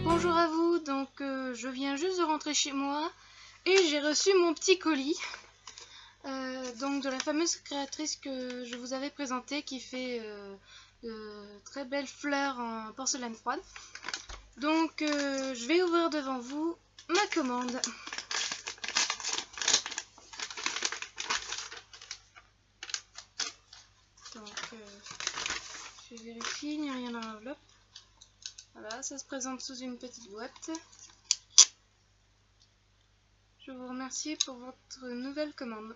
Bonjour à vous, donc je viens juste de rentrer chez moi et j'ai reçu mon petit colis donc de la fameuse créatrice que je vous avais présentée qui fait de très belles fleurs en porcelaine froide. Donc je vais ouvrir devant vous ma commande. Donc je vérifie, il n'y a rien dans l'enveloppe. Voilà, ça se présente sous une petite boîte. Je vous remercie pour votre nouvelle commande.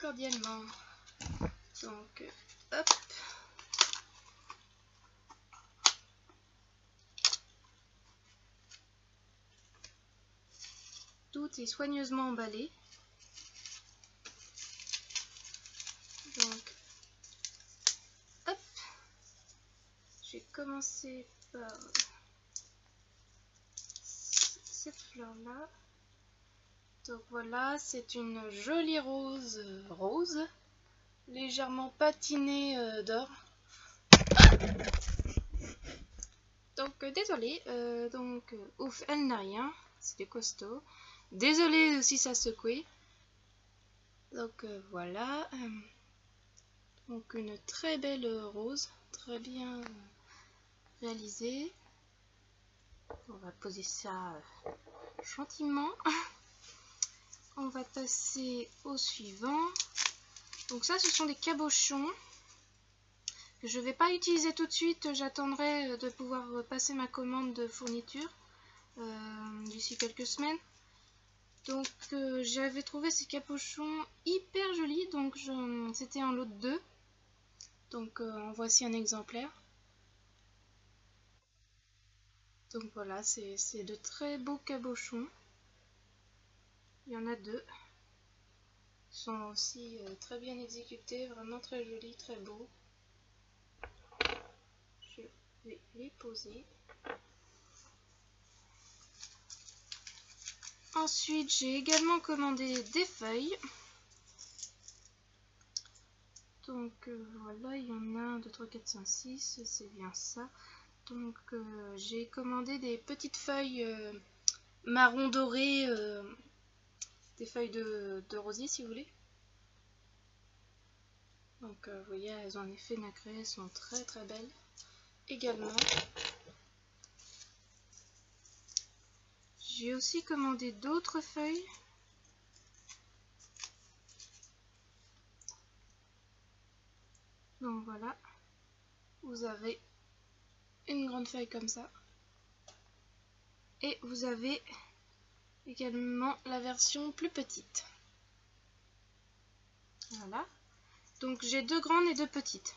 Cordialement. Donc, hop. Tout est soigneusement emballé. Donc, hop. Je vais commencer par cette fleur-là. Donc voilà, c'est une jolie rose légèrement patinée d'or. Donc désolé, ouf, elle n'a rien, c'était costaud. Désolé si ça secouait. Donc voilà, donc une très belle rose, très bien réalisée. On va poser ça gentiment. On va passer au suivant. Donc ça, ce sont des cabochons que je ne vais pas utiliser tout de suite. J'attendrai de pouvoir passer ma commande de fourniture d'ici quelques semaines. Donc j'avais trouvé ces cabochons hyper jolis. Donc c'était en lot de 2. Donc en voici un exemplaire. Donc voilà, c'est de très beaux cabochons. Il y en a 2. Ils sont aussi très bien exécutés, vraiment très jolis, très beaux. Je vais les poser. Ensuite, j'ai également commandé des feuilles. Donc voilà, il y en a 1, 2, 3, 4, 5, 6, c'est bien ça. Donc j'ai commandé des petites feuilles marron doré, des feuilles de rosier si vous voulez. Donc vous voyez, elles ont un effet nacré, elles sont très très belles également. J'ai aussi commandé d'autres feuilles. Donc voilà, vous avez une grande feuille comme ça. Et vous avez également la version plus petite. Voilà. Donc j'ai 2 grandes et 2 petites.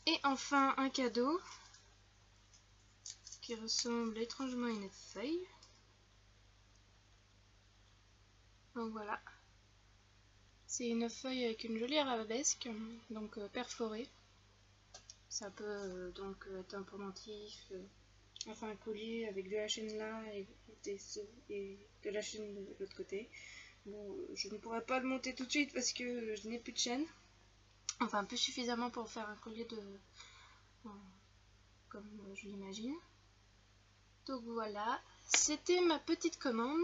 Et enfin un cadeau qui ressemble étrangement à une feuille. Donc voilà. C'est une feuille avec une jolie arabesque, donc perforée. Ça peut donc être un pendentif, enfin un collier avec de la chaîne là et de la chaîne de l'autre côté. Bon, je ne pourrais pas le monter tout de suite parce que je n'ai plus de chaîne. Enfin, plus suffisamment pour faire un collier comme je l'imagine. Donc voilà, c'était ma petite commande.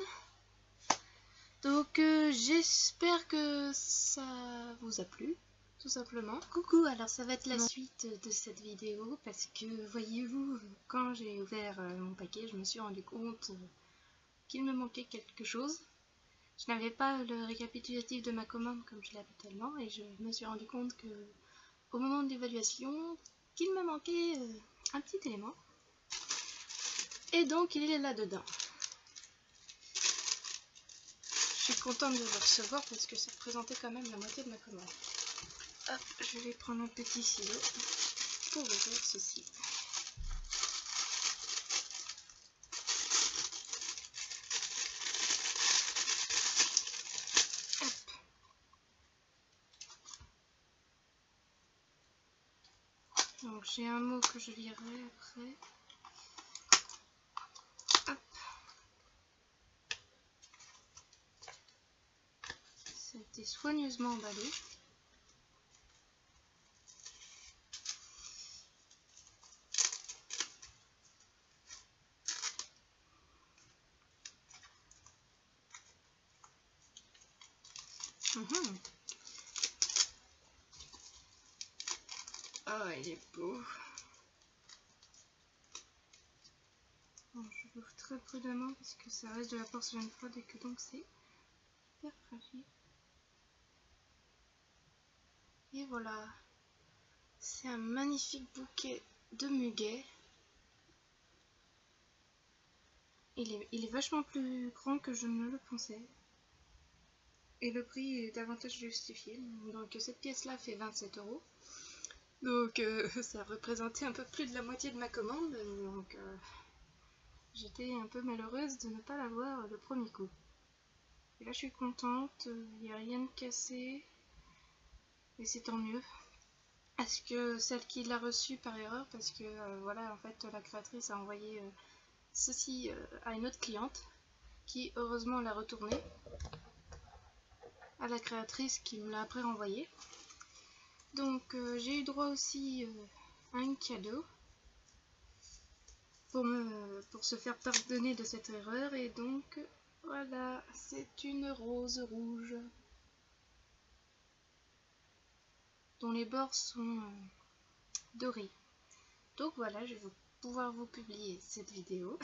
Donc j'espère que ça vous a plu, tout simplement. Coucou, alors ça va être la suite de cette vidéo parce que voyez-vous, quand j'ai ouvert mon paquet, je me suis rendu compte qu'il me manquait quelque chose. Je n'avais pas le récapitulatif de ma commande comme je l'ai habituellement et je me suis rendu compte que au moment de l'évaluation, qu'il me manquait un petit élément. Et donc il est là-dedans. Je suis contente de le recevoir parce que ça représentait quand même la moitié de ma commande. Hop, je vais prendre un petit stylo pour ouvrir ceci. Hop. Donc j'ai un mot que je lirai après. Hop. Ça a été soigneusement emballé. Oh, il est beau. Bon, je l'ouvre très prudemment parce que ça reste de la porcelaine froide et que donc c'est hyper fragile. Et voilà, c'est un magnifique bouquet de muguet. Il est vachement plus grand que je ne le pensais. Et le prix est davantage justifié. Donc cette pièce-là fait 27 €. Donc ça représentait un peu plus de la moitié de ma commande. Donc j'étais un peu malheureuse de ne pas l'avoir le premier coup. Et là je suis contente, il n'y a rien de cassé. Et c'est tant mieux. Est-ce que celle qui l'a reçue par erreur, parce que voilà, en fait la créatrice a envoyé ceci à une autre cliente qui heureusement l'a retourné à la créatrice qui me l'a après renvoyé. Donc j'ai eu droit aussi à un cadeau pour se faire pardonner de cette erreur, et donc voilà, c'est une rose rouge dont les bords sont dorés. Donc voilà, je vais pouvoir vous publier cette vidéo,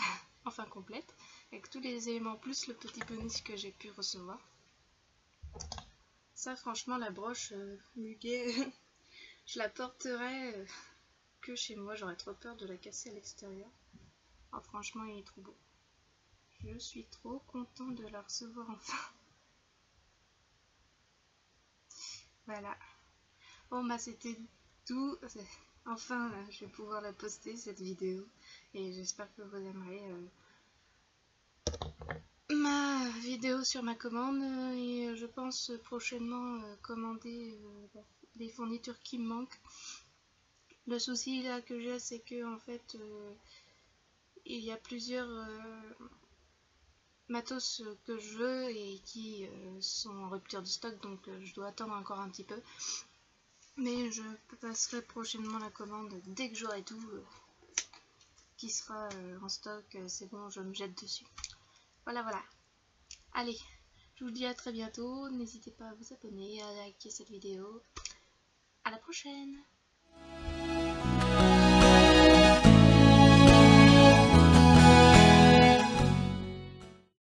enfin complète, avec tous les éléments plus le petit bonus que j'ai pu recevoir. Ça franchement, la broche muguet, je la porterai que chez moi, j'aurais trop peur de la casser à l'extérieur. Oh, franchement, il est trop beau. Je suis trop contente de la recevoir enfin. Voilà. Bon bah c'était tout. Enfin, je vais pouvoir la poster cette vidéo. Et j'espère que vous aimerez ma vidéo sur ma commande. Et je pense prochainement commander les fournitures qui me manquent. Le souci là que j'ai, c'est que en fait il y a plusieurs matos que je veux et qui sont en rupture de stock, donc je dois attendre encore un petit peu. Mais je passerai prochainement la commande dès que j'aurai tout qui sera en stock. C'est bon, je me jette dessus. Voilà, voilà. Allez, je vous dis à très bientôt. N'hésitez pas à vous abonner, à liker cette vidéo. À la prochaine!